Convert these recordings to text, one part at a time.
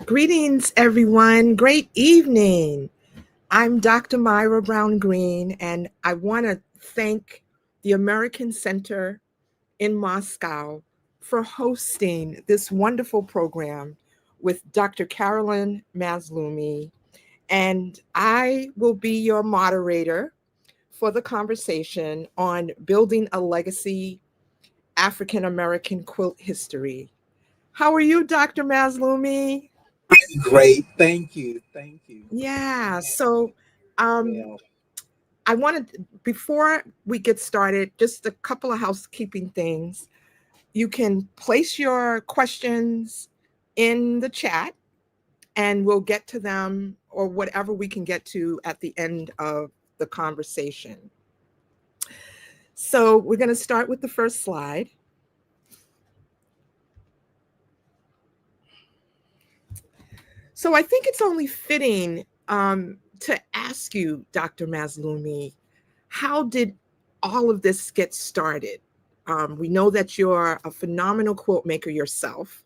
Greetings, everyone. Great evening. I'm Dr. Myrah Brown Green, and I want to thank the American Center in Moscow for hosting this wonderful program with Dr. Carolyn Mazloomi. And I will be your moderator for the conversation on building a legacy African American quilt history. How are you, Dr. Mazloomi? Great. Thank you. Thank you. Yeah. So, um, Well, I wanted, before we get started, just a couple of housekeeping things. You can place your questions in the chat and we'll get to them or whatever we can get to at the end of the conversation. So, we're going to start with the first slide. So, I think it's only fitting to ask you, Dr. Mazloomi, how did all of this get started? We know that you're a phenomenal quilt maker yourself.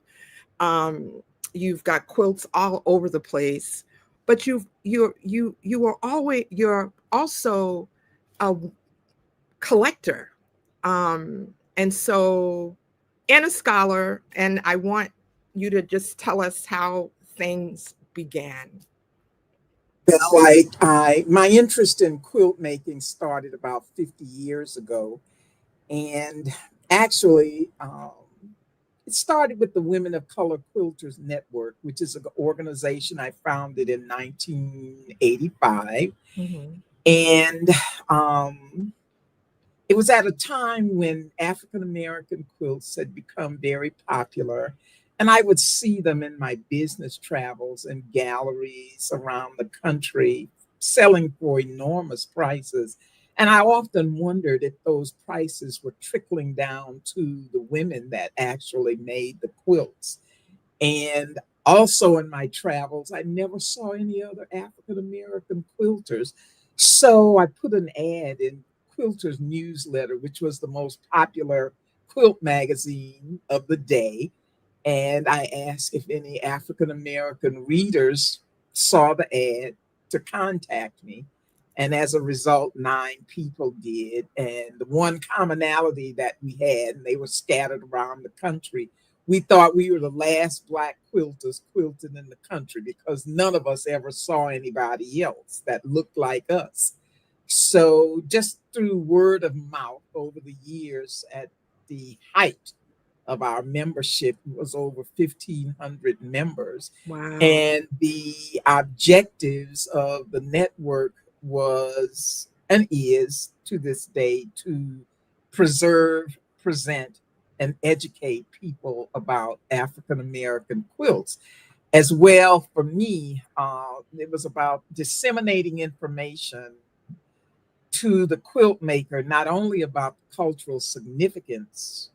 Um, you've got quilts all over the place, but you're also a collector, um, and so and a scholar. And I want you to just tell us how things began. my interest in quilt making started about 50 years ago. And actually, it started with the Women of Color Quilters Network, which is an organization I founded in 1985. Mm-hmm. And um, it was at a time when African American quilts had become very popular. And I would see them in my business travels and galleries around the country selling for enormous prices. And I often wondered if those prices were trickling down to the women that actually made the quilts. And also in my travels, I never saw any other African American quilters. So I put an ad in Quilters newsletter, which was the most popular quilt magazine of the day. And I asked if any African American readers saw the ad to contact me. And as a result, 9 people did. And the one commonality that we had, and they were scattered around the country, we thought we were the last Black quilters quilting in the country because none of us ever saw anybody else that looked like us. So, just through word of mouth over the years, at the height of our membership was over 1,500 members. Wow. And the objectives of the network was and is to this day to preserve, present, and educate people about African American quilts. As well, for me, it was about disseminating information to the quilt maker, not only about the cultural significance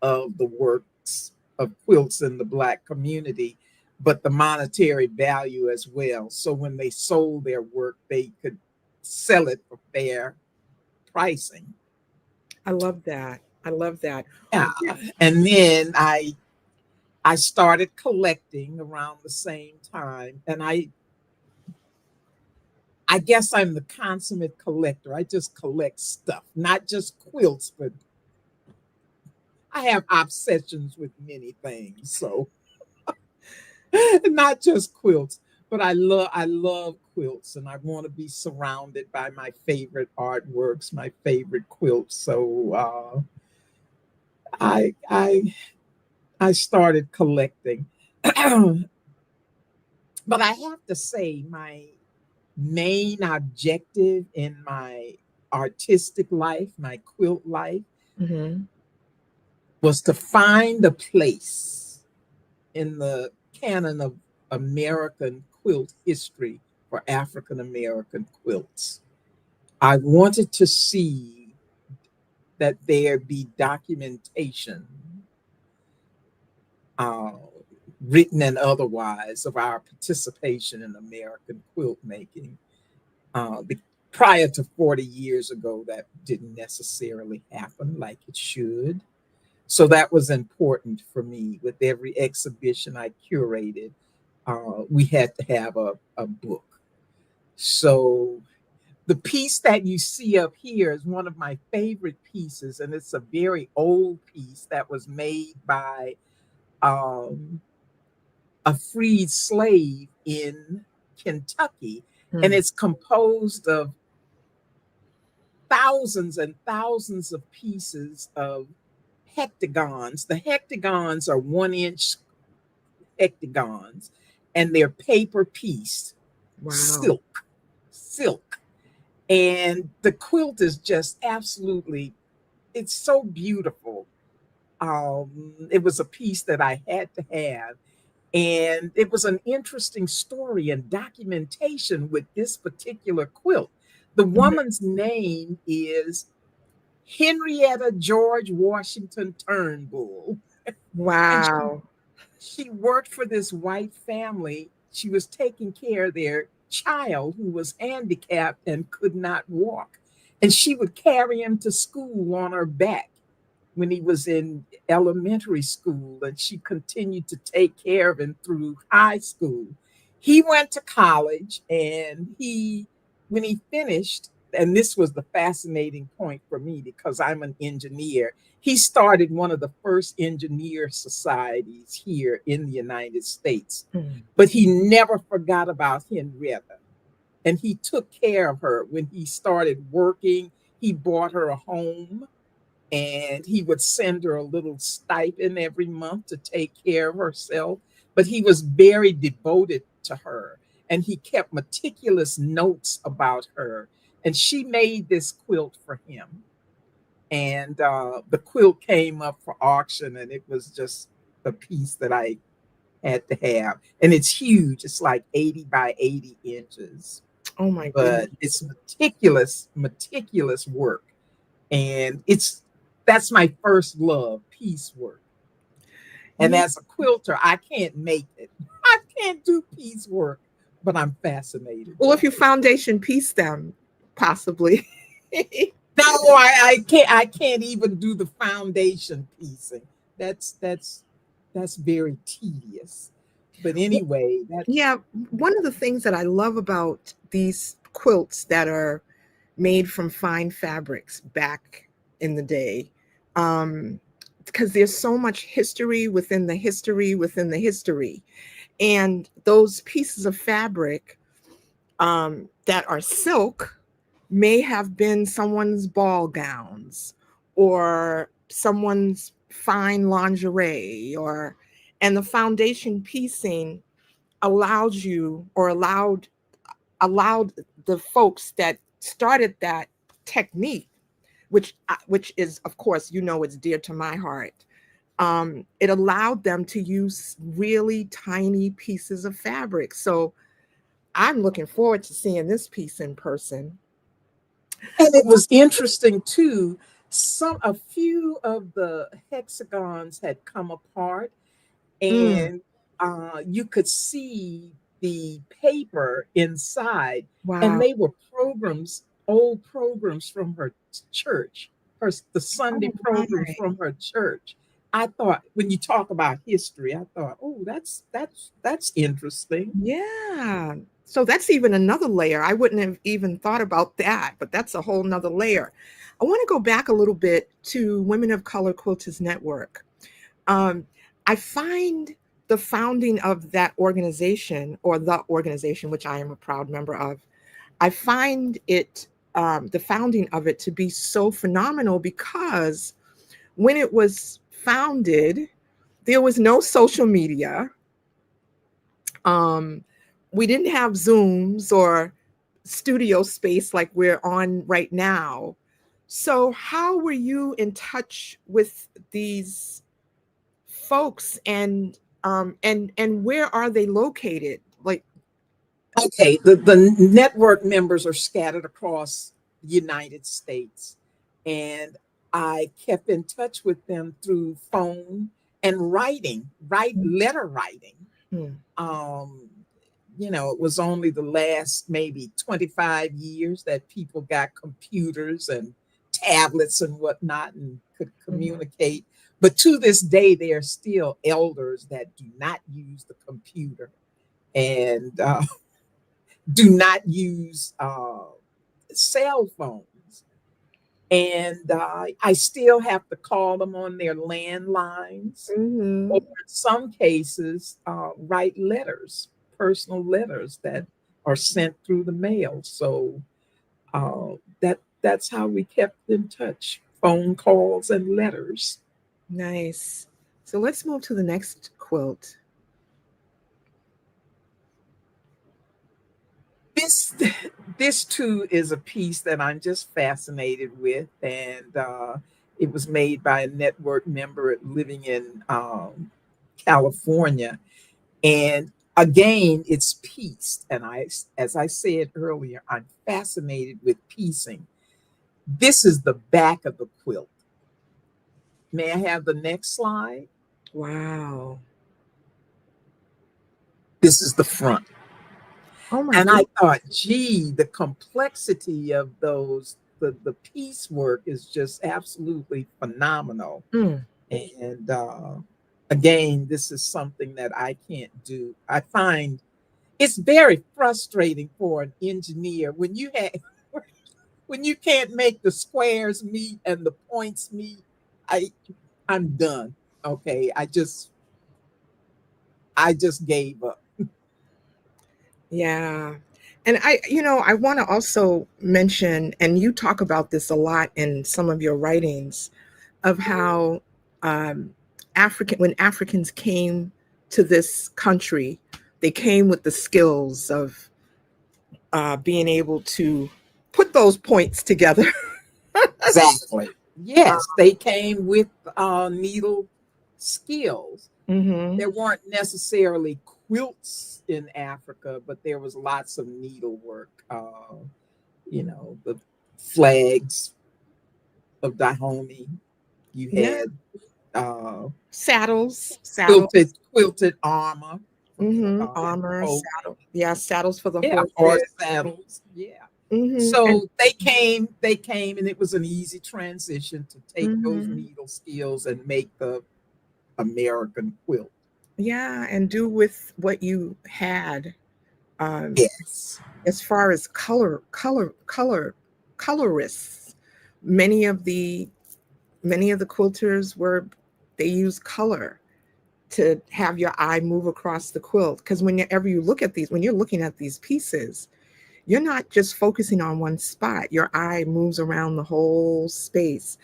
of the works of quilts in the Black community, but the monetary value as well. So when they sold their work, they could sell it for fair pricing. I love that. I love that. Yeah. Yeah. And then I started collecting around the same time. And I guess I'm the consummate collector. I just collect stuff, not just quilts, but I have obsessions with many things. So not just quilts, but I love quilts, and I want to be surrounded by my favorite artworks, my favorite quilts. So I I I started collecting, but I have to say my main objective in my artistic life, my quilt life, Mm-hmm. was to find a place in the canon of American quilt history for African American quilts. I wanted to see that there be documentation, uh, written and otherwise, of our participation in American quilt making. Uh, be- Prior to 40 years ago, that didn't necessarily happen like it should. So that was important for me with every exhibition I curated. we had to have a book. So the piece that you see up here is one of my favorite pieces, and it's a very old piece that was made by um, a freed slave in Kentucky. And Mm. it's composed of thousands and thousands of pieces of hectagons. The hectagons are 1 inch hectagons, and they're paper pieced, Wow. silk. And the quilt is just absolutely, it's so beautiful. It was a piece that I had to have. And it was an interesting story and documentation with this particular quilt. The Mhm. woman's name is Henrietta George Washington Turnbull. And Wow. she worked for this white family. She was taking care of their child who was handicapped and could not walk. And she would carry him to school on her back when he was in elementary school, and she continued to take care of him through high school. He went to college, and when he finished, and this was the fascinating point for me because I'm an engineer, he started one of the first engineer societies here in the United States. Mm. But he never forgot about Henrietta, and he took care of her. When he started working, he bought her a home, and he would send her a little stipend every month to take care of herself. But he was very devoted to her, and he kept meticulous notes about her. And she made this quilt for him. And the quilt came up for auction, and it was just a piece that I had to have. And it's huge, it's like 80 by 80 inches, Oh my but goodness. it's meticulous work. And that's my first love, piecework. And Yeah. as a quilter, I can't make it. I can't do piecework, but I'm fascinated Well, if with you it. foundation piece them, possibly. No, I can't even do the foundation piecing. That's very tedious. But Well, anyway, that yeah, one of the things that I love about these quilts that are made from fine fabrics back in the day, um, because there's so much history within the history within the history. And those pieces of fabric that are silk may have been someone's ball gowns or someone's fine lingerie, or and the foundation piecing allowed you or allowed the folks that started that technique, which is, of course, it's dear to my heart. It allowed them to use really tiny pieces of fabric. So I'm looking forward to seeing this piece in person. and it was interesting too. A few of the hexagons had come apart, Mm, and you could see the paper inside, and wow. they were old programs from her church, the Sunday Oh programs my. from her church. I thought, when you talk about history, I thought, oh, that's interesting. Yeah. So that's even another layer. I wouldn't have even thought about that, but that's a whole nother layer. I want to go back a little bit to Women of Color Quilters Network. Um, I find the founding of that organization, or the organization, which I am a proud member of, I find the founding of it to be so phenomenal because when it was founded, there was no social media. Um, we didn't have Zooms or studio space like we're on right now. So, how were you in touch with these folks, and where are they located? Like, Okay, the network members are scattered across the United States, and I kept in touch with them through phone and letter writing. hmm, Um, it was only the last maybe 25 years that people got computers and tablets and whatnot and could mhm. communicate. But to this day, there are still elders that do not use the computer. and do not use cell phones. And I still have to call them on their landlines, or Mm-hmm. in some cases, write letters, personal letters that are sent through the mail. So that's how we kept in touch, phone calls and letters. Nice. So let's move to the next quilt. This this too is a piece that I'm just fascinated with, and it was made by a network member living in California. And again, it's pieced, and as I said earlier, I'm fascinated with piecing. This is the back of the quilt. May I have the next slide? Wow. This is the front. Oh my And I goodness. thought, gee, the complexity of the piecework is just absolutely phenomenal. Mm. And again, this is something that I can't do. I find it's very frustrating for an engineer when you have when you can't make the squares meet and the points meet. I I'm done. Okay, I just gave up. Yeah. And I want to also mention, and you talk about this a lot in some of your writings, of how um, when Africans came to this country, they came with the skills of being able to put those points together. Exactly. Yes, they came with needle skills. Hmm. There weren't necessarily quilts in Africa, but there was lots of needlework. The flags of Dahomey. You Yeah. had uh, Saddles. quilted armor for Armor, folk. saddle. Yeah, saddles for the Yeah, horses. horse saddles. Yeah. And So they came, and it was an easy transition to take those hmm needle skills and make the American quilt. yeah, and do with what you had. Um, Yes. as far as colorists, many of the many of the quilters were they use color to have your eye move across the quilt, because whenever you look at these when you're looking at these pieces, you're not just focusing on one spot. Your eye moves around the whole space,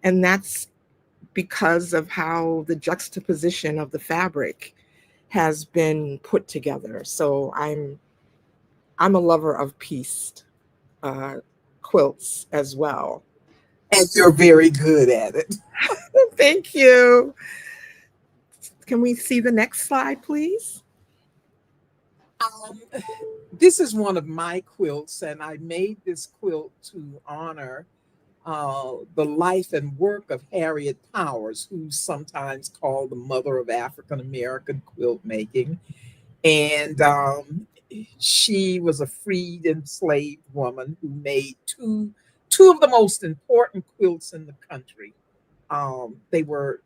and that's because of how the juxtaposition of the fabric has been put together. So I'm a lover of pieced uh, quilts as well. And you're very good at it. Thank you. Can we see the next slide, please? Um, this is one of my quilts, and I made this quilt to honor the life and work of Harriet Powers, who's sometimes called the mother of African American quilt making. And she was a freed enslaved woman who made two of the most important quilts in the country. They were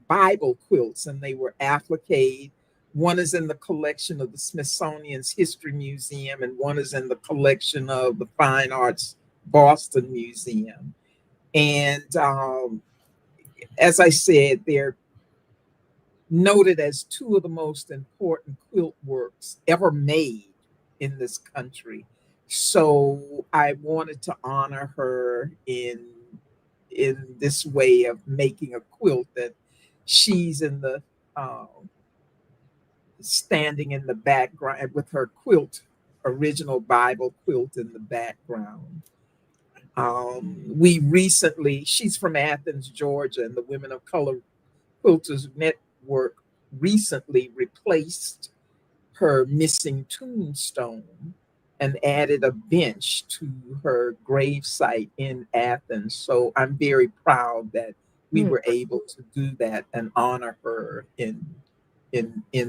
Bible quilts, and they were applique. One is in the collection of the Smithsonian's History Museum, and one is in the collection of the Fine Arts Boston Museum. And as I said, they're noted as two of the most important quilt works ever made in this country. So I wanted to honor her in this way of making a quilt that she's in the uh, standing in the background with her quilt, original Bible quilt in the background. We recently, she's from Athens, Georgia, and the Women of Color Quilters Network recently replaced her missing tombstone and added a bench to her gravesite in Athens. So I'm very proud that we Hmm. were able to do that and honor her in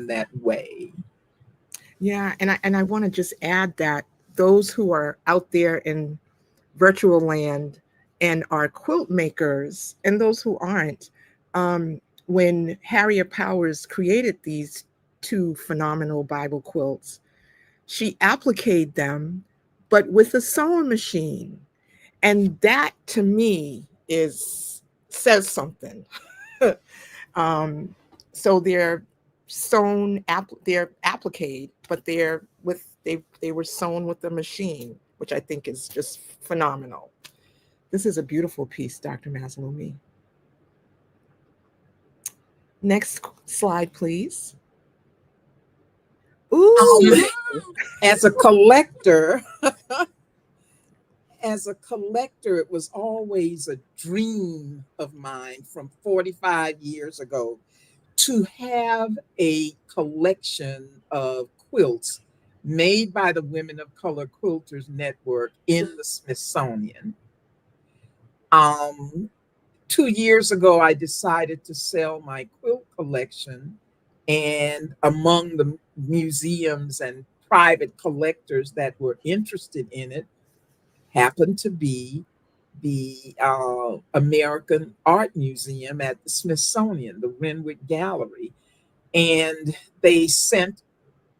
that way. Yeah, and I want to just add that those who are out there in virtual land and are quilt makers, and those who aren't, when Harriet Powers created these two phenomenal Bible quilts. She appliqued them, but with a sewing machine. And that to me is says something. um, so they're appliqued, but they were sewn with the machine, which I think is just phenomenal. This is a beautiful piece, Dr. Mazloomi. Next slide, please. Ooh. Um, as a collector, it was always a dream of mine from 45 years ago to have a collection of quilts made by the Women of Color Quilters Network in the Smithsonian. Um, 2 years ago, I decided to sell my quilt collection, and among the museums and private collectors that were interested in it happened to be the American Art Museum at the Smithsonian, the Renwick Gallery. And they sent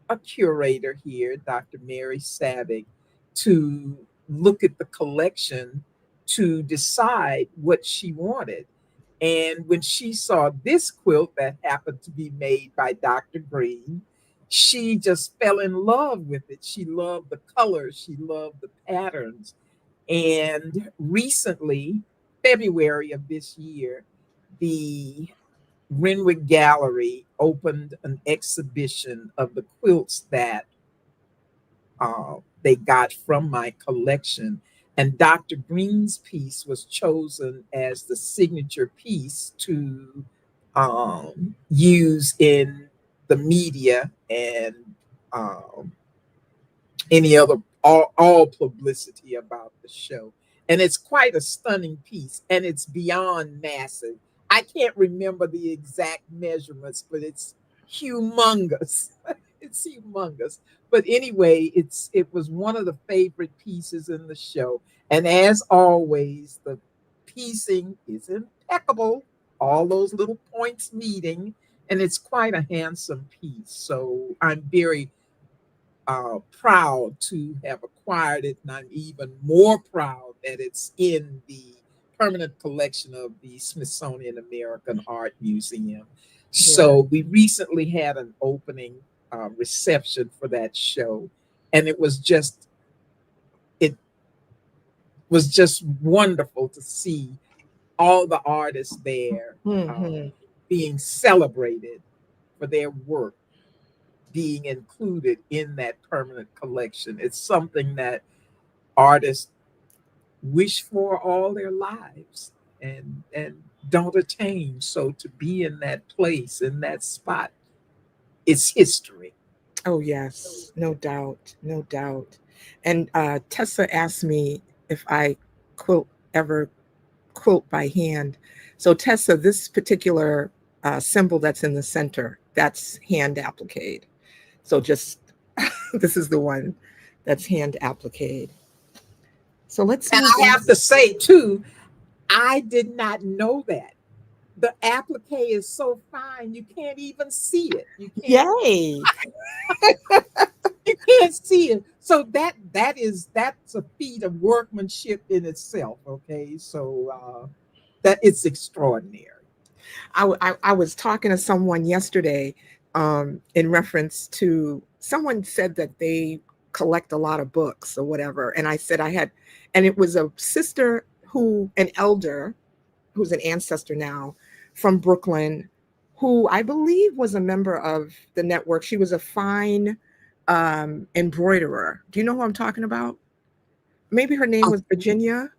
a curator here, Dr. Mary Savick, to look at the collection to decide what she wanted. And when she saw this quilt that happened to be made by Dr. Green, she just fell in love with it. She loved the colors, she loved the patterns. And recently, February of this year, the Renwick Gallery opened an exhibition of the quilts that they got from my collection. And Dr. Green's piece was chosen as the signature piece to use in the media and um, any other all publicity about the show. And it's quite a stunning piece, and it's beyond massive. I can't remember the exact measurements, but it's humongous. It's humongous. But anyway, it was one of the favorite pieces in the show. And as always, the piecing is impeccable, all those little points meeting, and it's quite a handsome piece. So I'm very proud to have acquired it, and I'm even more proud that it's in the permanent collection of the Smithsonian American Art Museum. Yeah. So we recently had an opening reception for that show, and it was just wonderful to see all the artists there Mm-hmm. being celebrated for their work, being included in that permanent collection. It's something that artists wish for all their lives and don't attain. So to be in that place, in that spot, it's history. Oh, yes, no doubt, no doubt. And Tessa asked me if I quilt ever quilt by hand. So Tessa, this particular symbol that's in the center, that's hand appliqued. So just this is the one that's hand appliqued. So let's And move I on. have to say too, I did not know that. The applique is so fine you can't even see it. Yay! You can't see it. So that's a feat of workmanship in itself. Okay, so that it's extraordinary. I was talking to someone yesterday in reference to someone said that they collect a lot of books or whatever. And I said I had, and it was a sister an elder, who's an ancestor now from Brooklyn, who I believe was a member of the network. She was a fine embroiderer. Do you know who I'm talking about? Maybe her name Oh, was Virginia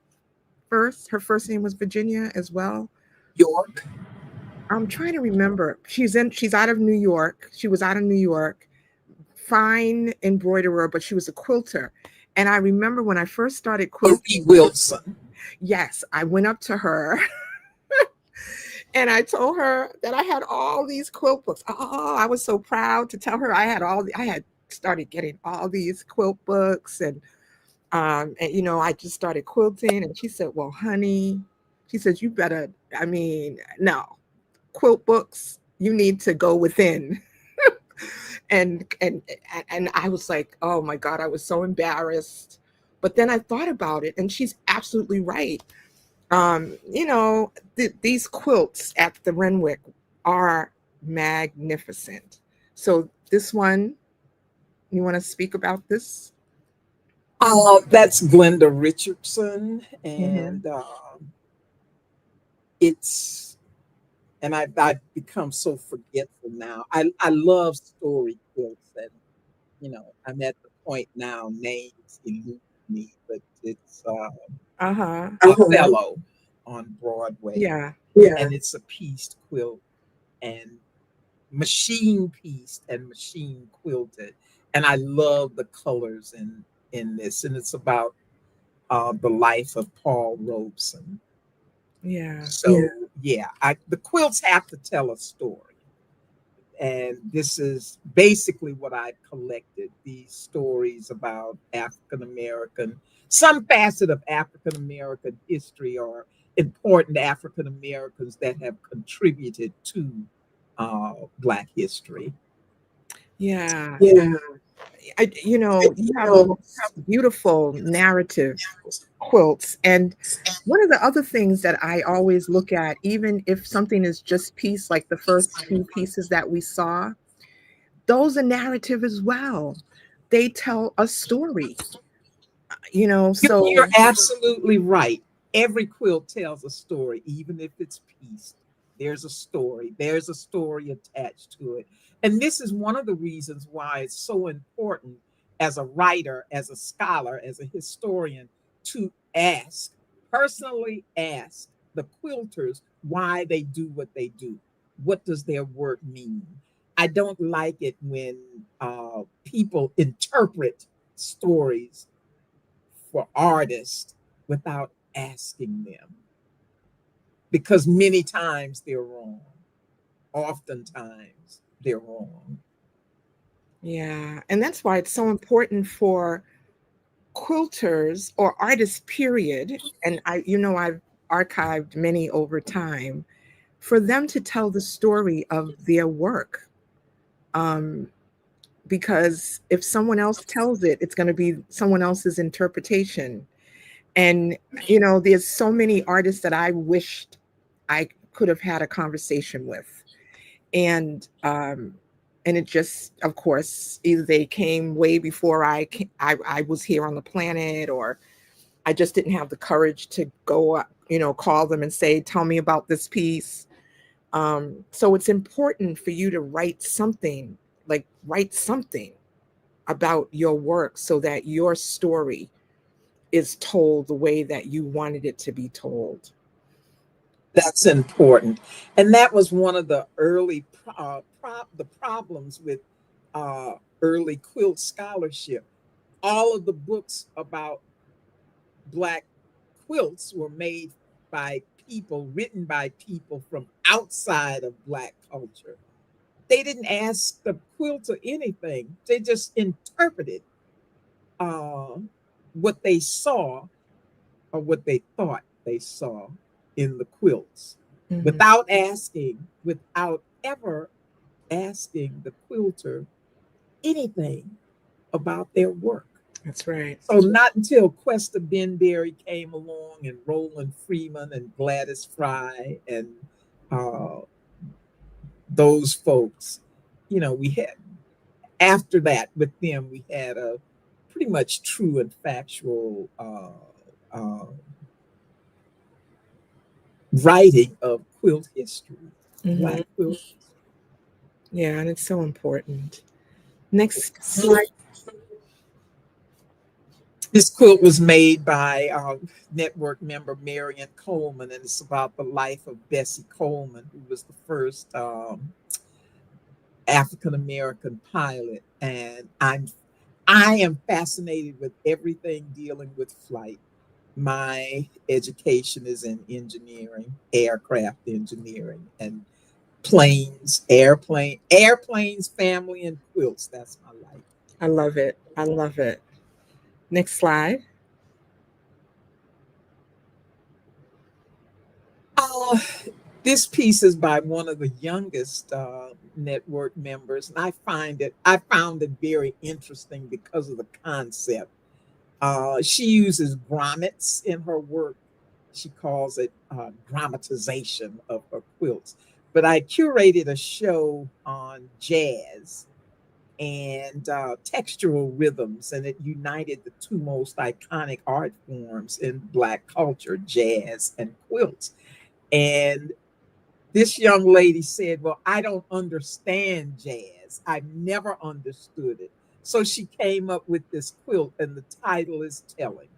first. Her first name was Virginia as well. York. I'm trying to remember. She's out of New York. She was out of New York. Fine embroiderer, but she was a quilter. And I remember when I first started quilting, Marie Wilson. yes, I went up to her and I told her that I had all these quilt books. Oh, I was so proud to tell her I had started getting all these quilt books and I just started quilting and she said, "Well, honey," she says, "you better, no, quilt books, you need to go within." and and I was like, oh my God, I was so embarrassed. But then I thought about it, and she's absolutely right. You know, these quilts at the Renwick are magnificent. So this one, you want to speak about this? That's Glenda Richardson, Hmm. and it's and I've become so forgetful now. I love story quilts, and I'm at the point now names elude me, but it's Uh-huh. Othello on Broadway, Yeah. and it's a pieced quilt and machine pieced and machine quilted, and I love the colors in this, and it's about the life of Paul Robeson. Yeah. So yeah, the quilts have to tell a story. And this is basically what I've collected, these stories about African American, some facet of African American history or important African Americans that have contributed to Black history. Yeah. Yeah. You know, you have the most beautiful narrative quilts. And one of the other things that I always look at, even if something is just piece, like the first few pieces that we saw, those are narrative as well. They tell a story, you know. You're So absolutely right. Every quilt tells a story, even if it's pieced. There's a story. There's a story attached to it. And this is one of the reasons why it's so important as a writer, as a scholar, as a historian to ask, personally ask the quilters why they do what they do. What does their work mean? I don't like it when people interpret stories for artists without asking them, because many times they're wrong. Oftentimes they're wrong. yeah, and that's why it's so important for quilters or artists, period. And I've archived many over time, for them to tell the story of their work. Um, because if someone else tells it, it's going to be someone else's interpretation. And, there's so many artists that I wished I could have had a conversation with. And it just, of course, either they came way before I was here on the planet, or I just didn't have the courage to go call them and say, tell me about this piece. So it's important for you to write something about your work, so that your story is told the way that you wanted it to be told. That's important. And that was one of the early the problems with uh, early quilt scholarship. All of the books about Black quilts were made by people, written by people from outside of Black culture. They didn't ask the quilter anything. They just interpreted uh, what they saw or what they thought they saw in the quilts Hmm. without ever asking the quilter anything about their work. That's right. So not until Questa Benberry came along and Roland Freeman and Gladys Fry and uh, those folks, we had after that with them, we had a pretty much true and factual writing of quilt history, Hmm. Black quilt. Yeah, and it's so important. Next slide. This quilt was made by network member Marion Coleman, and it's about the life of Bessie Coleman, who was the first African American pilot. And I am fascinated with everything dealing with flight. My education is in engineering, aircraft engineering, and airplanes, family, and quilts. That's my life. I love it. I love it. Next slide. Uh, This piece is by one of the youngest network members, and I found it very interesting because of the concept. She uses grommets in her work. She calls it grammatization of her quilts. But I curated a show on jazz and textural rhythms, and it united the two most iconic art forms in Black culture, jazz and quilts. And this young lady said, "Well, I don't understand jazz. I've never understood it." So she came up with this quilt, and the title is telling.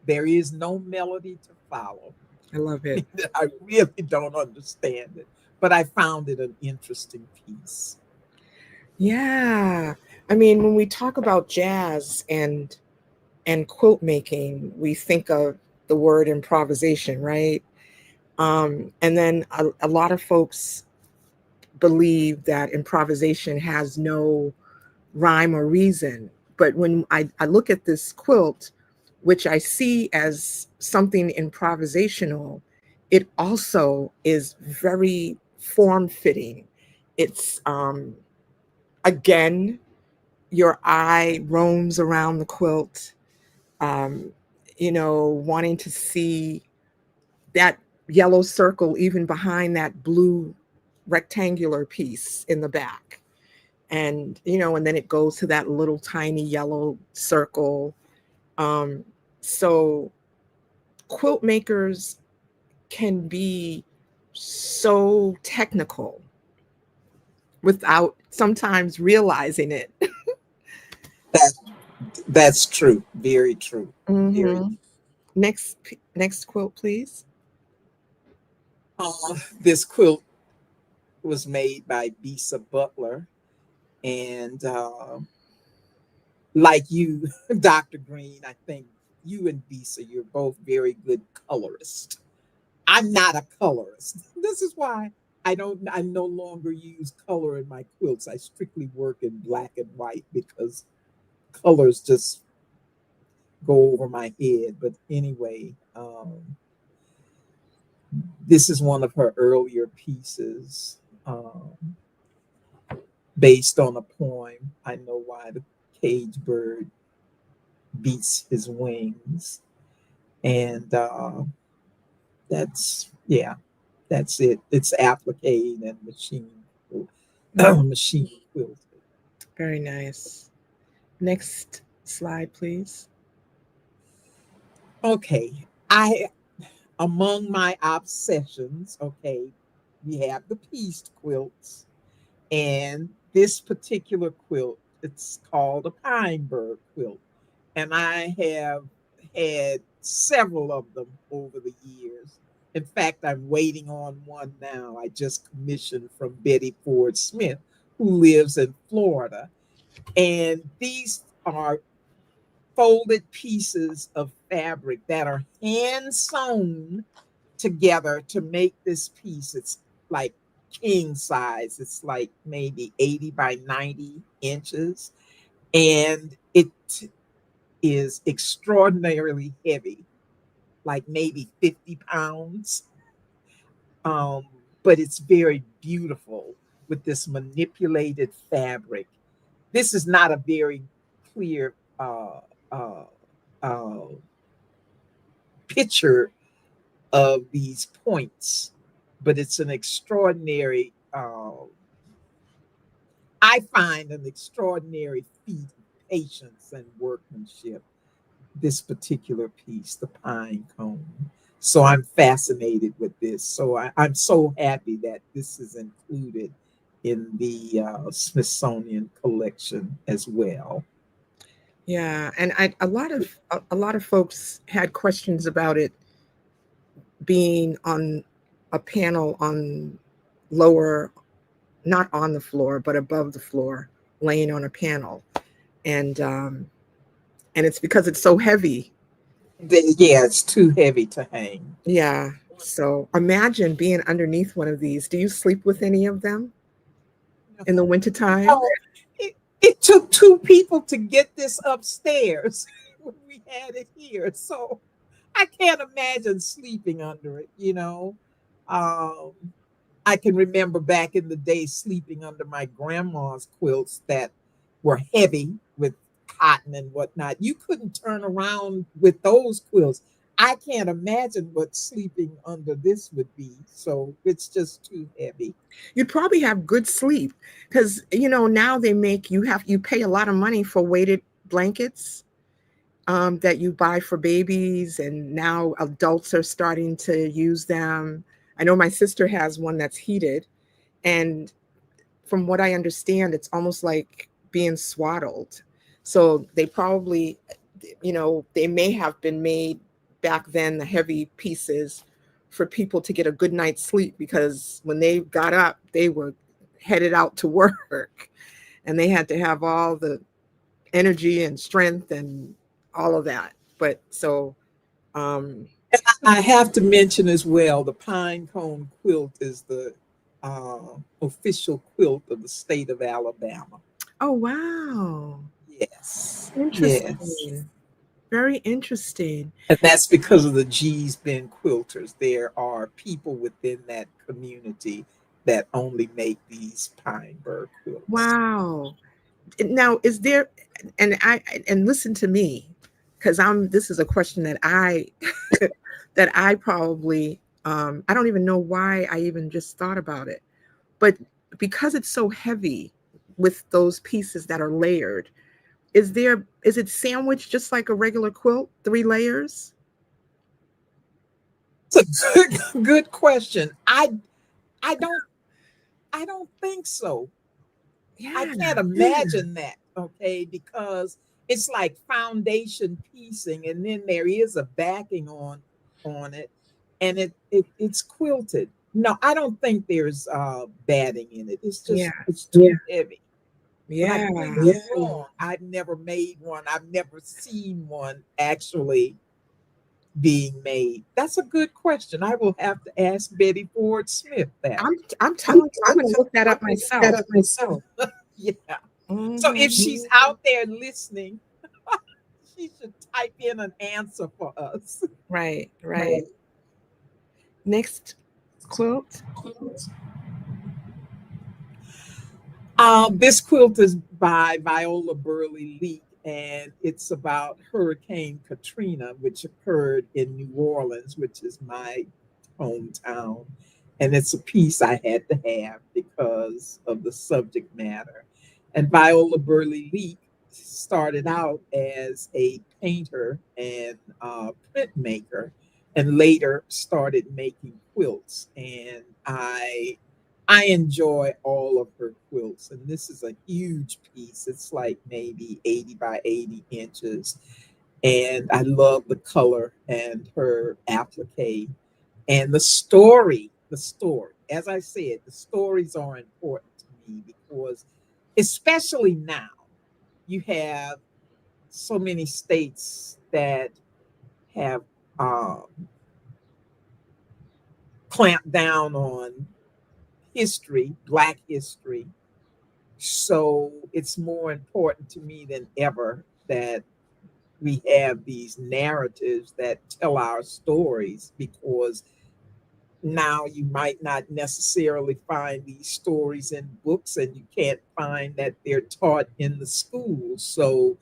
There is no melody to follow. I love it. I really don't understand it, but I found it an interesting piece. Yeah. I mean, when we talk about jazz and quilt making, we think of the word improvisation, right? And then a lot of folks believe that improvisation has no rhyme or reason. But when I look at this quilt, which I see as something improvisational, it also is very form fitting. It's, again, your eye roams around the quilt, um, wanting to see that yellow circle even behind that blue rectangular piece in the back. And then it goes to that little tiny yellow circle. So quilt makers can be so technical without sometimes realizing it. That that's true. Very true. Very. Hmm. Next quilt, please. This quilt was made by Bisa Butler, and like you, Dr. Green, I think you and Bisa, you're both very good colorists. I'm not a colorist. This is why I no longer use color in my quilts. I strictly work in black and white because colors just go over my head. But anyway, this is one of her earlier pieces, based on a poem. I know why the cage bird beats his wings. And yeah, that's it. It's applique and Mm, machine quilted. very nice. Next slide, please. Okay, I among my obsessions, okay, we have the pieced quilts, and this particular quilt, it's called a pine bird quilt, and I have had several of them over the years. In fact, I'm waiting on one now. I just commissioned from Betty Ford Smith, who lives in Florida, and these are folded pieces of fabric that are hand sewn together to make this piece. It's like king size. It's like maybe 80 by 90 inches. And it is extraordinarily heavy, like maybe 50 pounds. Um, but it's very beautiful with this manipulated fabric. This is not a very clear uh, uh, picture of these points, but it's an extraordinary, I find an extraordinary feat of patience and workmanship, this particular piece, the pine cone. So I'm fascinated with this. So I'm so happy that this is included in the Smithsonian collection as well. Yeah, and a lot of folks had questions about it being on a panel on lower, not on the floor, but above the floor, laying on a panel, and um, and it's because it's so heavy. Yeah, it's too heavy to hang. Yeah. So imagine being underneath one of these. Do you sleep with any of them in the wintertime? No, it took two people to get this upstairs when we had it here. So I can't imagine sleeping under it. Um, I can remember back in the day sleeping under my grandma's quilts that were heavy with cotton and whatnot. You couldn't turn around with those quilts. I can't imagine what sleeping under this would be. So it's just too heavy. You'd probably have good sleep because now they make you pay a lot of money for weighted blankets that you buy for babies, and now adults are starting to use them. I know my sister has one that's heated, and from what I understand, it's almost like being swaddled. So they probably, they may have been made back then, the heavy pieces, for people to get a good night's sleep, because when they got up, they were headed out to work and they had to have all the energy and strength and all of that. But so, um, I have to mention as well the pine cone quilt is the official quilt of the state of Alabama. oh, wow. Yes, yes. Interesting. Very interesting. And that's because of the G's Ben quilters. There are people within that community that only make these pine bird quilts. Wow. Now, is there, and listen to me, because this is a question that that I probably, I don't even know why I even just thought about it. But because it's so heavy with those pieces that are layered, is it sandwiched just like a regular quilt, 3 layers? It's a good question. I don't I don't think so. I Yeah. can't imagine that, okay, because it's like foundation piecing and then there is a backing on it and it's quilted. No, I don't think there's batting in it. Yeah. It's too heavy. But I Yeah. could be wrong. I've never made one. I've never seen one actually being made. That's a good question. I will have to ask Betty Ford Smith that. I'm telling you, I'm going to look that up myself. Yeah. So if Hmm. she's out there listening, she should type in an answer for us. Right, right. Next quilt. This quilt is by Viola Burley Leak, and it's about Hurricane Katrina, which occurred in New Orleans, which is my hometown. And it's a piece I had to have because of the subject matter. And Viola Burley Leak started out as a painter and printmaker, and later started making quilts. And I enjoy all of her quilts, and this is a huge piece. It's like maybe 80 by 80 inches. And I love the color and her applique and the story. The story. As I said, the stories are important to me because, especially now, you have so many states that have clamped down on history, Black history. So it's more important to me than ever that we have these narratives that tell our stories because now you might not necessarily find these stories in books and you can't find that they're taught in the schools. So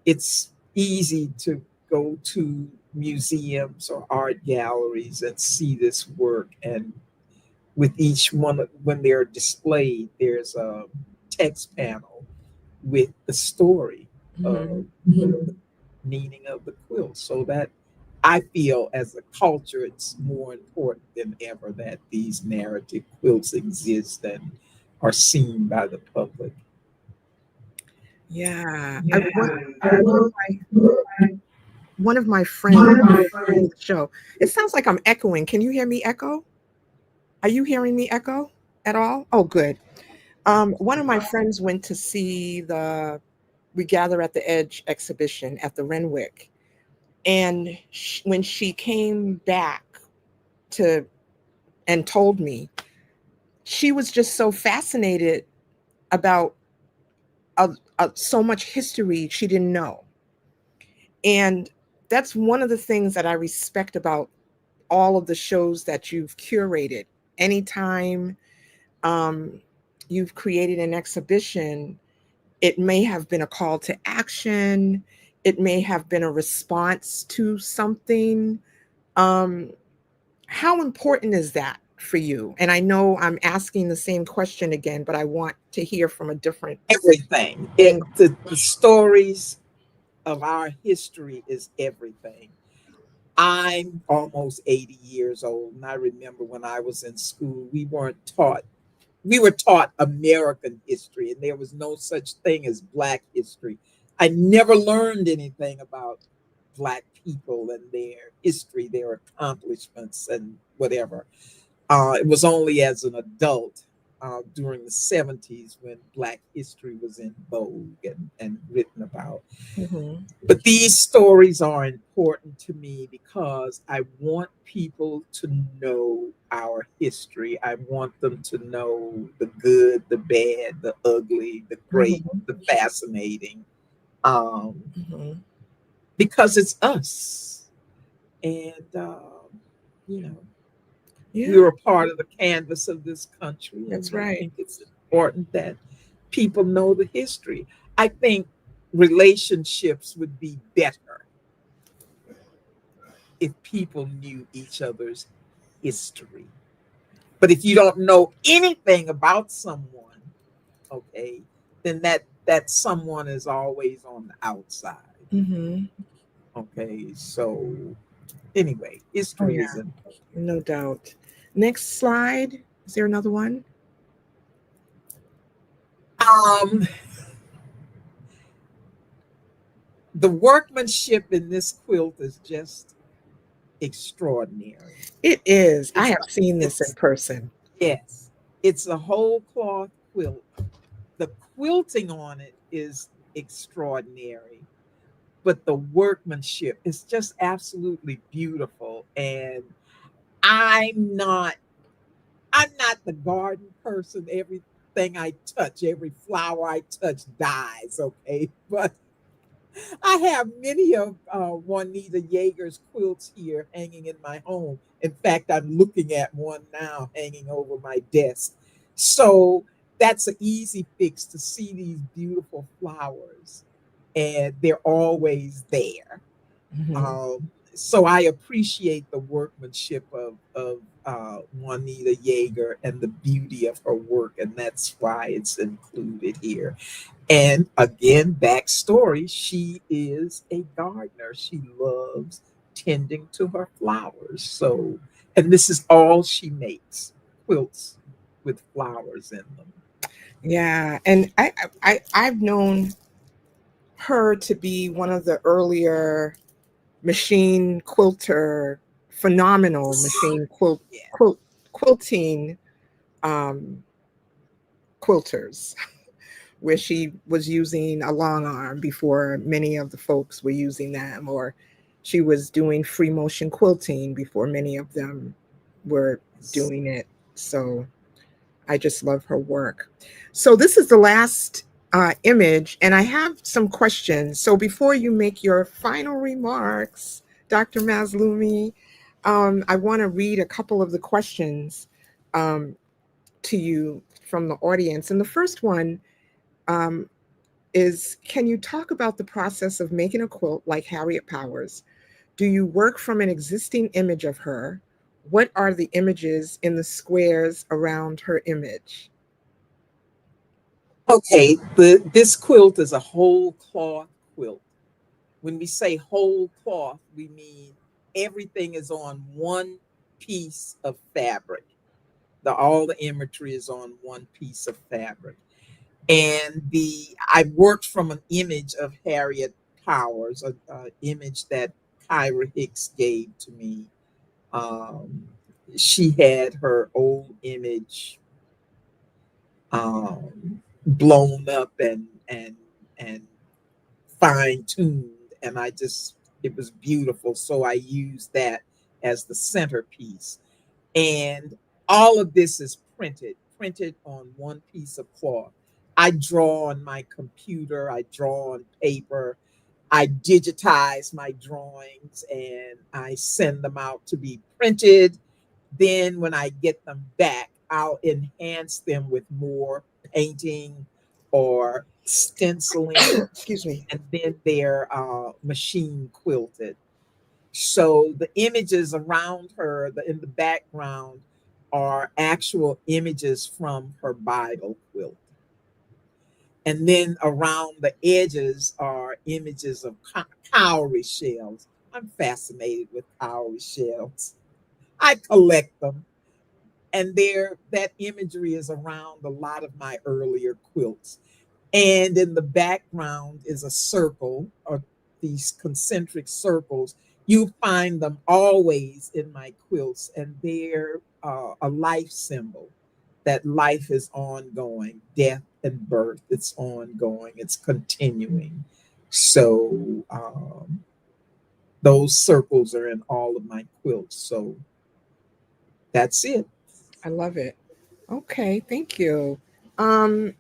it's easy to go to museums or art galleries and see this work. And with each one, when they're displayed, there's a text panel with the story Mhm. of the meaning of the quilt. So that I feel as a culture, it's more important than ever that these narrative quilts exist and are seen by the public. Yeah. One of my friends in the show. It sounds like I'm echoing. Can you hear me echo? Are you hearing me echo at all? Oh, good. One of my friends went to see the We Gather at the Edge exhibition at the Renwick. And when she came back to and told me, she was just so fascinated about so much history she didn't know. And that's one of the things that I respect about all of the shows that you've curated. Anytime, um, you've created an exhibition. It may have been a call to action. It may have been a response to something. Um, how important is that for you? And I know I'm asking the same question again, but I want to hear from a different Everything. angle. The stories of our history is everything. I'm almost 80 years old, and I remember when I was in school, we were taught American history, and there was no such thing as Black history. I never learned anything about Black people and their history, their accomplishments, and whatever. It was only as an adult during the 70s when Black history was in vogue and written about. Mm-hmm. But these stories are important to me because I want people to know our history. I want them to know the good, the bad, the ugly, the great, Mm-hmm. the fascinating, um, Mm-hmm. because it's us. And, you know, Yeah, we're a part of the canvas of this country. that's And I right. think it's important that people know the history. I think relationships would be better if people knew each other's history. But if you don't know anything about someone, okay, then that someone is always on the outside. Mm-hmm. Okay, so anyway, Oh, history is yeah, important. no doubt. Next slide. Is there another one? Um, the workmanship in this quilt is just extraordinary. It is. I It's have seen this in it's person. yes, it's a whole cloth quilt. The quilting on it is extraordinary, but the workmanship is just absolutely beautiful. And I'm not I'm not the garden person. Everything I touch, every flower I touch dies, okay? But I have many of Juanita Yeager's quilts here hanging in my home. In fact, I'm looking at one now hanging over my desk. So that's an easy fix to see these beautiful flowers, and they're always there. Mm-hmm. So I appreciate the workmanship of Juanita Yeager and the beauty of her work, and that's why it's included here. And again, backstory, she is a gardener. She loves tending to her flowers. So, and this is all she makes, quilts with flowers in them. Yeah, and I've known her to be one of the earlier machine quilter, phenomenal machine Yeah. quilting um, quilters, where she was using a long arm before many of the folks were using them, or she was doing free motion quilting before many of them were doing it. So I just love her work. So this is the last image, and I have some questions. So before you make your final remarks, Dr. Mazloomi, I want to read a couple of the questions um, to you from the audience. And the first one um, is, can you talk about the process of making a quilt like Harriet Powers? Do you work from an existing image of her? What are the images in the squares around her image? Okay, this quilt is a whole cloth quilt. When we say whole cloth, we mean everything is on one piece of fabric. All the imagery is on one piece of fabric. And the I worked from an image of Harriet Powers, a image that Kyra Hicks gave to me. Um, she had her old image blown up and fine tuned, and it was beautiful. So I used that as the centerpiece. And all of this is printed on one piece of cloth. I draw on my computer, I draw on paper, I digitize my drawings, and I send them out to be printed. Then when I get them back, I'll enhance them with more painting or stenciling, Excuse me. and then they're machine quilted. So the images around her, in the background, are actual images from her Bible quilt. And then around the edges are images of cowrie shells. I'm fascinated with cowrie shells. I collect them. And that imagery is around a lot of my earlier quilts. And in the background is a circle, or these concentric circles. You find them always in my quilts, and they're a life symbol, that life is ongoing, death and birth, it's ongoing, it's continuing. So those circles are in all of my quilts. So that's it. I love it. Okay, thank you. Um,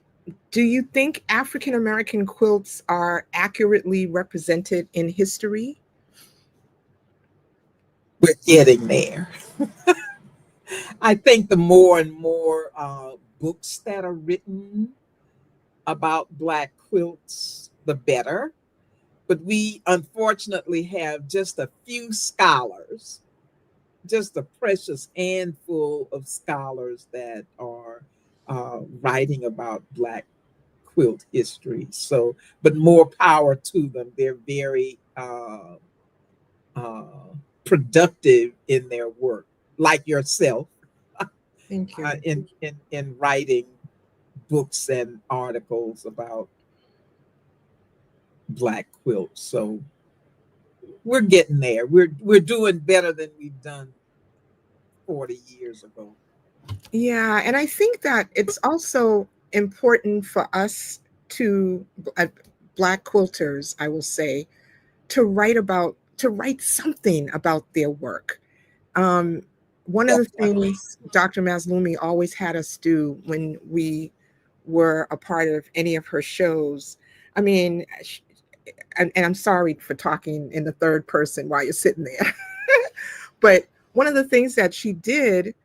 do you think African American quilts are accurately represented in history? We're getting there. I think the more and more books that are written about Black quilts, the better. But we unfortunately have just a few scholars, just a precious handful of scholars that are writing about Black quilt history. So, but more power to them. They're very uh, productive in their work, like yourself, Thank you. in writing books and articles about Black quilts. So we're getting there. We're doing better than we've done 40 years ago. Yeah, and I think that it's also important for us to, Black quilters, I will say, to write something about their work. Um, One of the Definitely. things Dr. Mazloomi always had us do when we were a part of any of her shows, I mean, and I'm sorry for talking in the third person while you're sitting there, but one of the things that she did,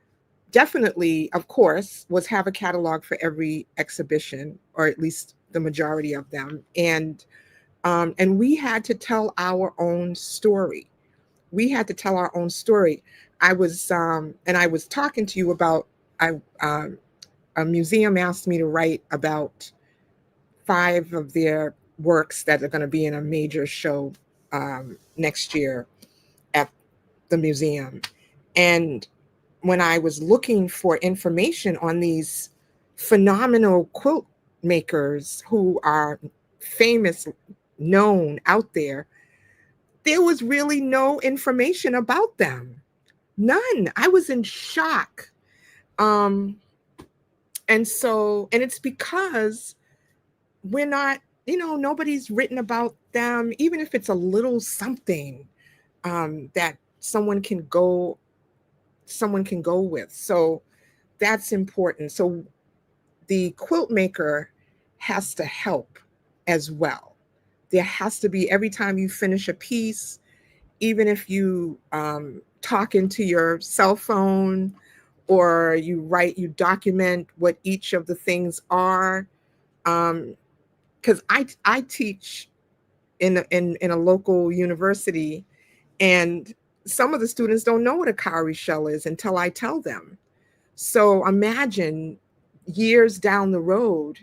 definitely, of course, was have a catalog for every exhibition, or at least the majority of them, and we had to tell our own story. We had to tell our own story. I was talking to you about, I a museum asked me to write about 5 of their works that are going to be in a major show next year at the museum. And when I was looking for information on these phenomenal quilt makers who are famous, known out there was really no information about them. None. I was in shock. Um, and it's because we're not, nobody's written about them, even if it's a little something that someone can go with. So that's important. So the quilt maker has to help as well. There has to be, every time you finish a piece, even if you talk into your cell phone, or you document what each of the things are. Because I teach in a local university, and some of the students don't know what a cowrie shell is until I tell them. So imagine, years down the road,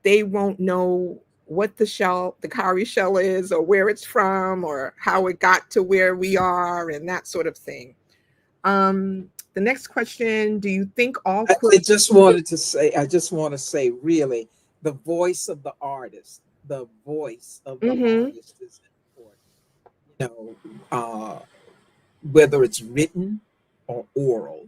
they won't know what the cowrie shell is, or where it's from, or how it got to where we are, and that sort of thing. Um, the next question: do you think all I quilt? just wanted to say, I just want to say, really, the voice of the artist, the voice of the Mm-hmm. artist is important. You know, whether it's written or oral,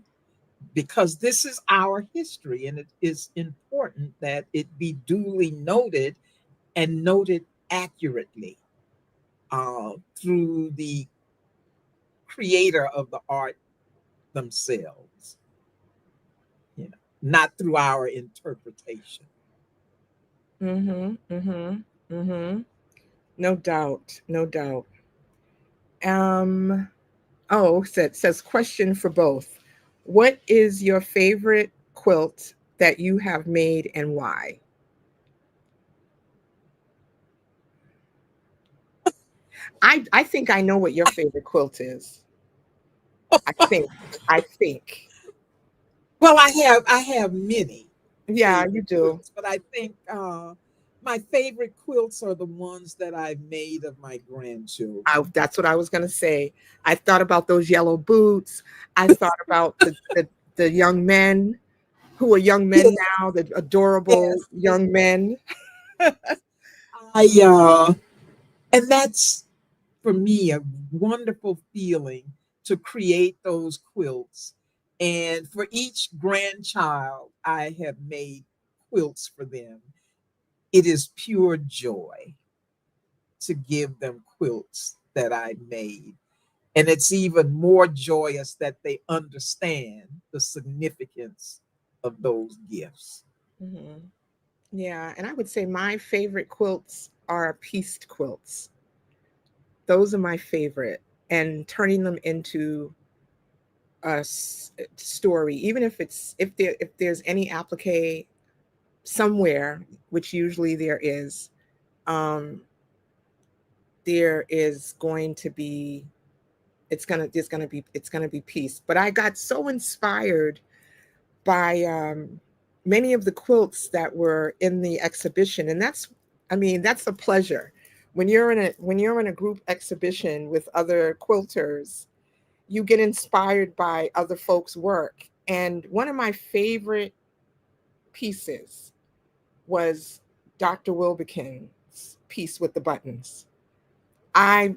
because this is our history, and it is important that it be duly noted, and noted accurately through the creator of the art themselves, you know, not through our interpretation. Mm-hmm. Mm-hmm. Mm-hmm. No doubt. No doubt. Um, oh, says question for both. What is your favorite quilt that you have made and why? I think I know what your favorite quilt is. I think. I think. Well, I have many Yeah, you favorite do. quilts, but I think my favorite quilts are the ones that I made of my grandchildren. That's what I was going to say. I thought about those yellow boots. I thought about the young men who are young men Yes, now, the adorable yes, young men. I and that's for me a wonderful feeling to create those quilts. And for each grandchild, I have made quilts for them. It is pure joy to give them quilts that I made. And it's even more joyous that they understand the significance of those gifts. Mhm. Yeah, and I would say my favorite quilts are pieced quilts. Those are my favorite, and turning them into a story, even if it's if there's any applique somewhere, which usually um, there is going to be it's gonna be peace. But I got so inspired by many of the quilts that were in the exhibition, and that's a pleasure when you're in a group exhibition with other quilters. You get inspired by other folks' work, and one of my favorite pieces was Dr. Wilbekin's piece with the buttons. I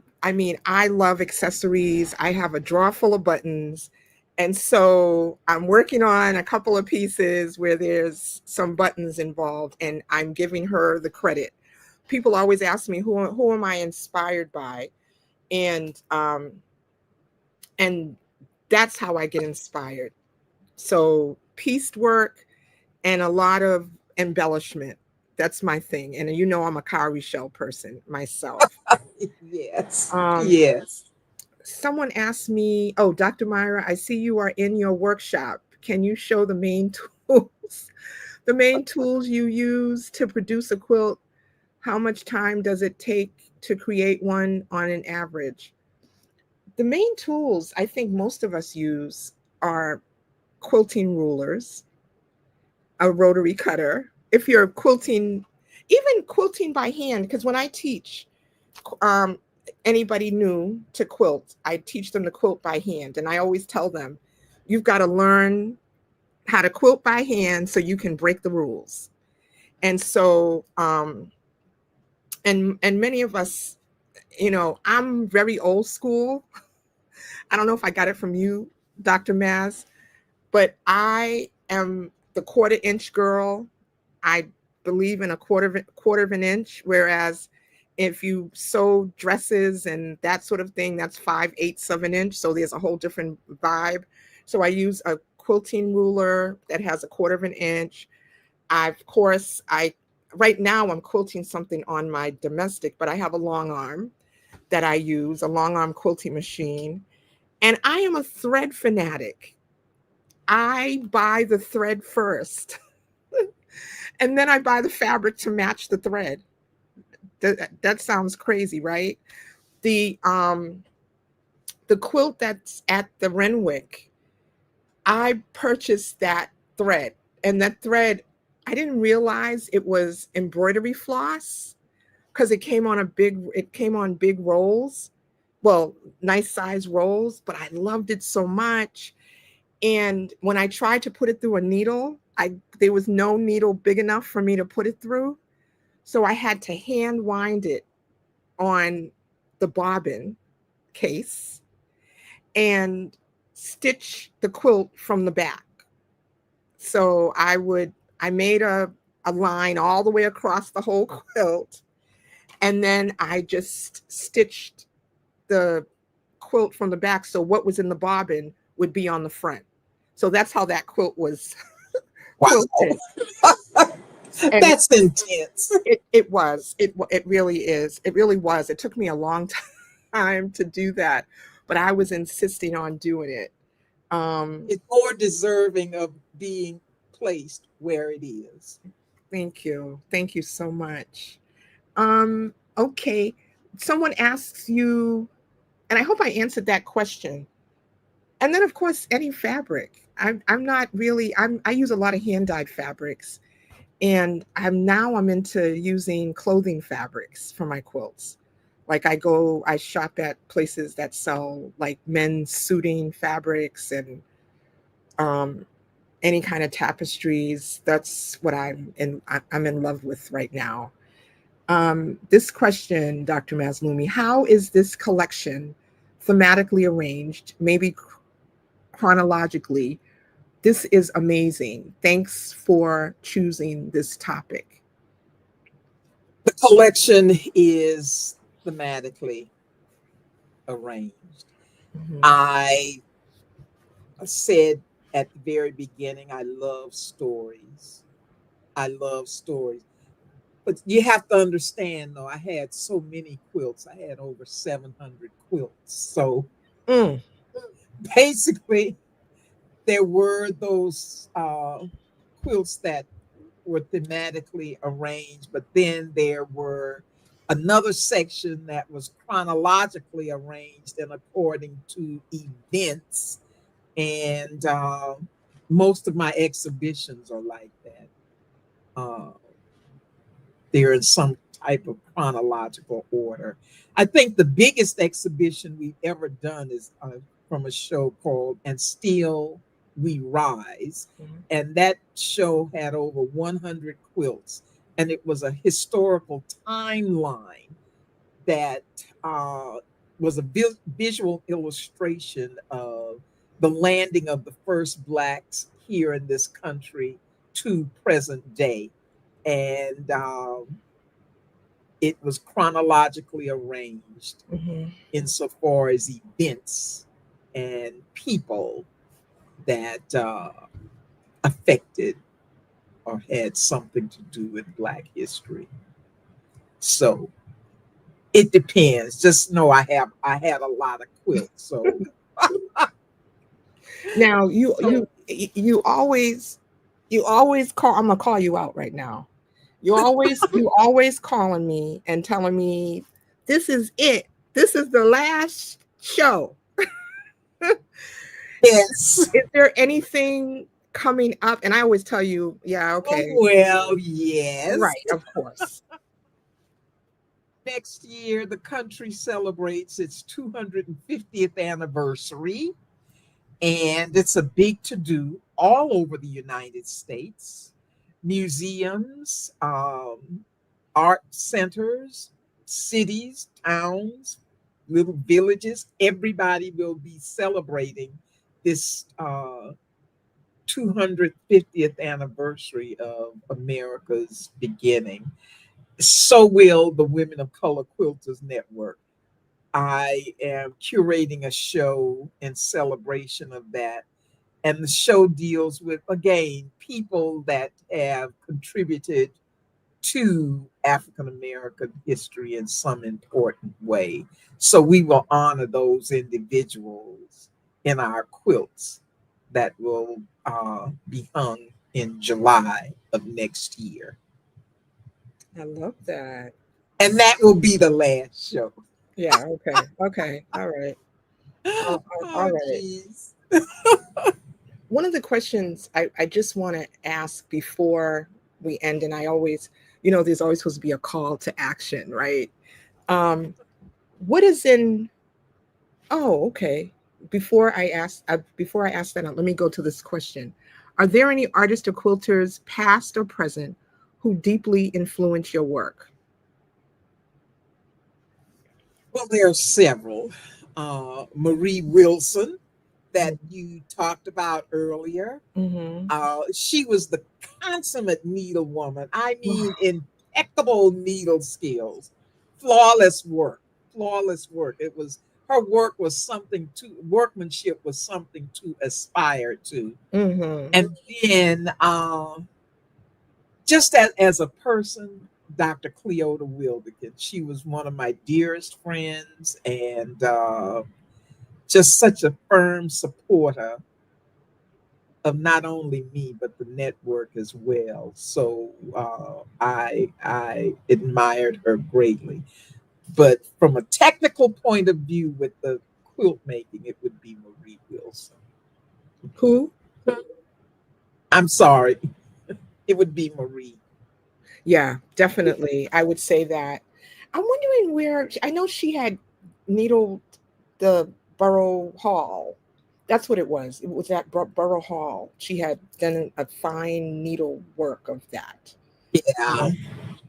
love accessories. I have a drawer full of buttons. And so I'm working on a couple of pieces where there's some buttons involved, and I'm giving her the credit. People always ask me who am I inspired by, and and that's how I get inspired. So pieced work and a lot of embellishment. That's my thing. And you know I'm a cowrie shell person myself. Yes, Um, yes. Someone asked me, "Oh, Dr. Myrah, I see you are in your workshop. Can you show the main tools, the main tools you use to produce a quilt? How much time does it take to create one on an average?" The main tools I think most of us use are quilting rulers, a rotary cutter. If you're quilting, even quilting by hand, because when I teach um, anybody new to quilt, I teach them to quilt by hand. And I always tell them, you've got to learn how to quilt by hand so you can break the rules. And so, and many of us, I'm very old school. I don't know if I got it from you, Dr. Maz, but I am the quarter-inch girl. I believe in a quarter of an inch, whereas if you sew dresses and that sort of thing, that's 5/8 of an inch. So there's a whole different vibe. So I use a quilting ruler that has a quarter of an inch. Of course, I right now I'm quilting something on my domestic, but I have a long arm that I use, a long arm quilting machine. And I am a thread fanatic. I buy the thread first, and then I buy the fabric to match the thread. That sounds crazy, right? The um the quilt that's at the Renwick, I purchased that thread, and that thread, I didn't realize it was embroidery floss because it came on big rolls, well, nice size rolls, but I loved it so much. And when I tried to put it through a needle, I there was no needle big enough for me to put it through. So I had to hand wind it on the bobbin case and stitch the quilt from the back. So I made a line all the way across the whole quilt, and then I just stitched the quilt from the back so what was in the bobbin would be on the front. So that's how that quilt was Wow. quilted. And That's intense. it really is. It really was. It took me a long time to do that, but I was insisting on doing it. Um, It's more deserving of being placed where it is. Thank you. Thank you so much. Okay. Someone asks you, and I hope I answered that question. And then, of course, any fabric. I'm not really. I use a lot of hand dyed fabrics, and I'm into using clothing fabrics for my quilts. Like I shop at places that sell like men's suiting fabrics and um, any kind of tapestries. That's what I'm in love with right now. This question, Dr. Mazloomi, how is this collection thematically arranged, maybe chronologically? This is amazing. Thanks for choosing this topic. The collection is thematically arranged. Mhm. I said at the very beginning, I love stories. I love stories. But you have to understand, though, I had so many quilts. I had over 700 quilts. So Mm, basically, there were those quilts that were thematically arranged, but then there were another section that was chronologically arranged and according to events. And most of my exhibitions are like that. Uh, they're in some type of chronological order. I think the biggest exhibition we've ever done is from a show called And Still We Rise. mhm, And that show had over 100 quilts. And it was a historical timeline that uh, was a visual illustration of the landing of the first Blacks here in this country to present day. And it was chronologically arranged mhm. insofar as events and people that affected or had something to do with Black history. So it depends. Just know I had a lot of quilts. So Now so you always call. I'm gonna call you out right now. You always calling me and telling me this is it. This is the last show. yes. Is there anything coming up? And I always tell you, yeah, Oh okay, well, yes. right, of course. Next year the country celebrates its 250th anniversary. And it's a big to do all over the United States. Museums, art centers, cities, towns, little villages, everybody will be celebrating this 250th anniversary of America's beginning. So will the Women of Color Quilters Network. I am curating a show in celebration of that, and the show deals with, again, people that have contributed to African American history in some important way. So we will honor those individuals in our quilts that will be hung in July of next year. I love that. And that will be the last show. Yeah, okay. Okay. All right. All Oh, right. geez. One of the questions I just want to ask before we end, and I always, there's always supposed to be a call to action, right? Um, what is in, oh, okay. Before I ask that, let me go to this question. Are there any artists or quilters, past or present, who deeply influence your work? Well, there are several. Marie Wilson, that you talked about earlier. Mm-hmm. She was the consummate needlewoman. I mean, impeccable needle skills, flawless work, flawless work. It was her work was something to workmanship was something to aspire to. Mm-hmm. And then, just as a person, Dr. Cleota Wildekin, she was one of my dearest friends and just such a firm supporter of not only me but the network as well. So I admired her greatly. But from a technical point of view, with the quilt making, it would be Marie Wilson. Who? I'm sorry, it would be Marie. Yeah, definitely. I would say that. I'm wondering where I know she had needled the Borough Hall. That's what it was. It was at Borough Hall. She had done a fine needle work of that. Yeah, Um,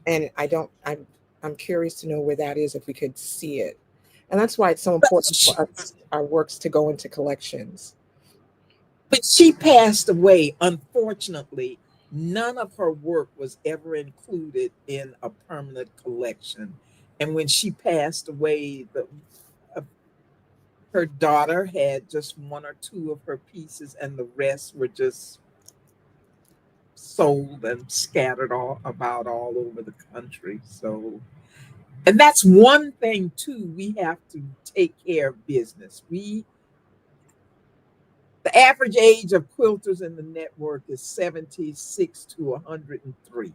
and I'm curious to know where that is if we could see it. And that's why it's so important for us, our works, to go into collections. but she passed away. Unfortunately, none of her work was ever included in a permanent collection. And when she passed away, uh, her daughter had just one or two of her pieces, and the rest were just sold and scattered all about all over the country. So, and that's one thing too. We have to take care of business. The average age of quilters in the network is 76 to 103.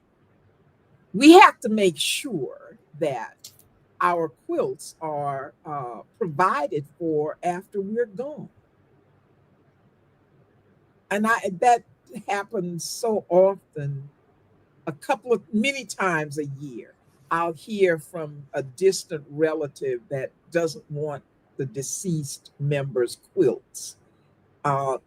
We have to make sure that our quilts are provided for after we're gone. And that happens so often, many times a year. I'll hear from a distant relative that doesn't want the deceased member's quilts.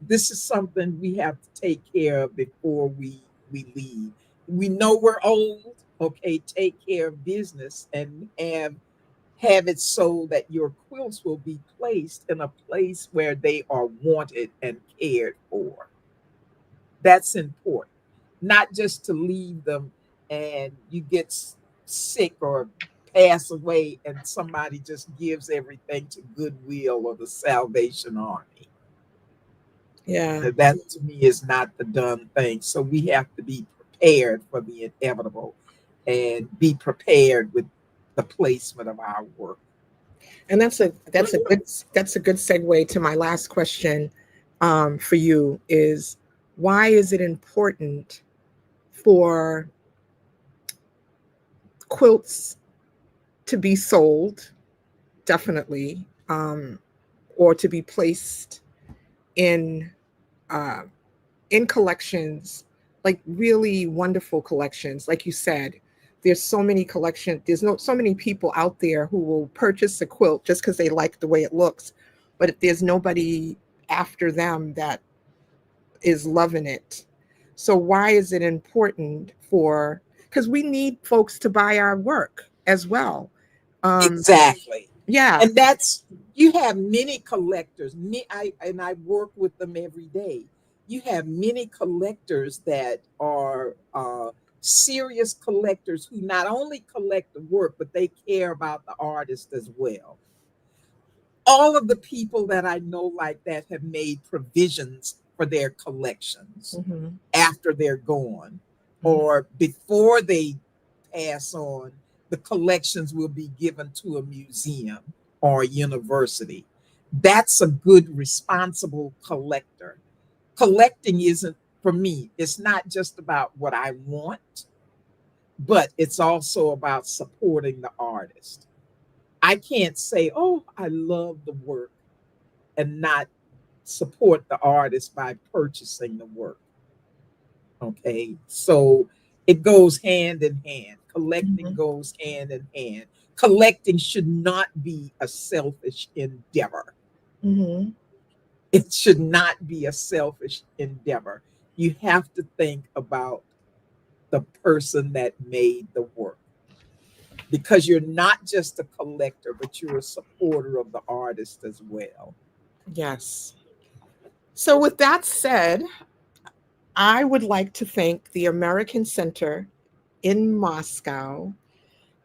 This is something we have to take care of before we leave. We know we're old. Okay, take care of business and have it so that your quilts will be placed in a place where they are wanted and cared for. That's important. Not just to leave them and you get sick or pass away and somebody just gives everything to Goodwill or the Salvation Army. Yeah. That to me is not the done thing. So we have to be prepared for the inevitable and be prepared with the placement of our work. And that's a good segue to my last question for you is why is it important for quilts to be sold, definitely, or to be placed in uh, in collections, like really wonderful collections. Like you said, there's so many collections. There's no so many people out there who will purchase a quilt just because they like the way it looks, but there's nobody after them that is loving it. So why is it important for? Because we need folks to buy our work as well. Um, Exactly. yeah. And that's, you have many collectors. I work with them every day. You have many collectors that are serious collectors who not only collect the work, but they care about the artist as well. All of the people that I know like that have made provisions for their collections Hmm. after they're gone Hmm. or before they pass on. The collections will be given to a museum or a university. That's a good, responsible collector. Collecting isn't, for me, it's not just about what I want, but it's also about supporting the artist. I can't say, oh, I love the work and not support the artist by purchasing the work. Okay. So it goes hand in hand. Collecting Hmm. goes hand in hand. Collecting should not be a selfish endeavor. Hmm. It should not be a selfish endeavor. You have to think about the person that made the work because you're not just a collector, but you're a supporter of the artist as well. Yes. So with that said, I would like to thank the American Center in Moscow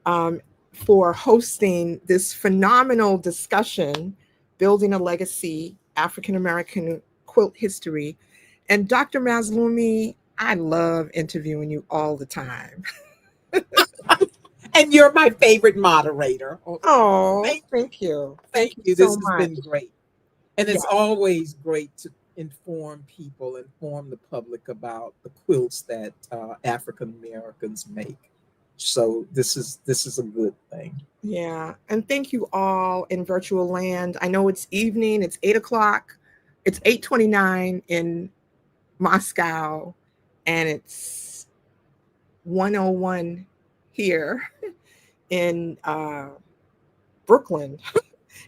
um, for hosting this phenomenal discussion, Building a Legacy African American Quilt History. And Dr. Mazloomi, I love interviewing you all the time. And you're my favorite moderator. Oh, Oh, thank you. thank you. Thank Thank you you. so This has much. been great. And Yeah, it's always great to inform people, inform the public about the quilts that African Americans make. So this is a good thing. Yeah. And thank you all in virtual land. I know it's evening, it's 8 o'clock, it's 8:29 in Moscow, and it's 101 here in Brooklyn.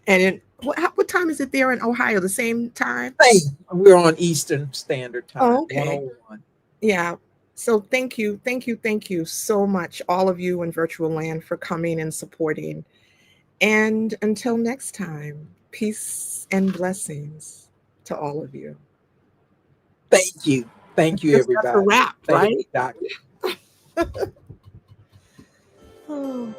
And what time is it there in Ohio? The same time? Hey, we're on Eastern Standard Time, Oh, okay. 101. Yeah. So thank you so much, all of you in virtual land, for coming and supporting. And until next time, peace and blessings to all of you. Thank you. I Thank you, guess that's a everybody. wrap, Thank right? you, Doctor. Oh.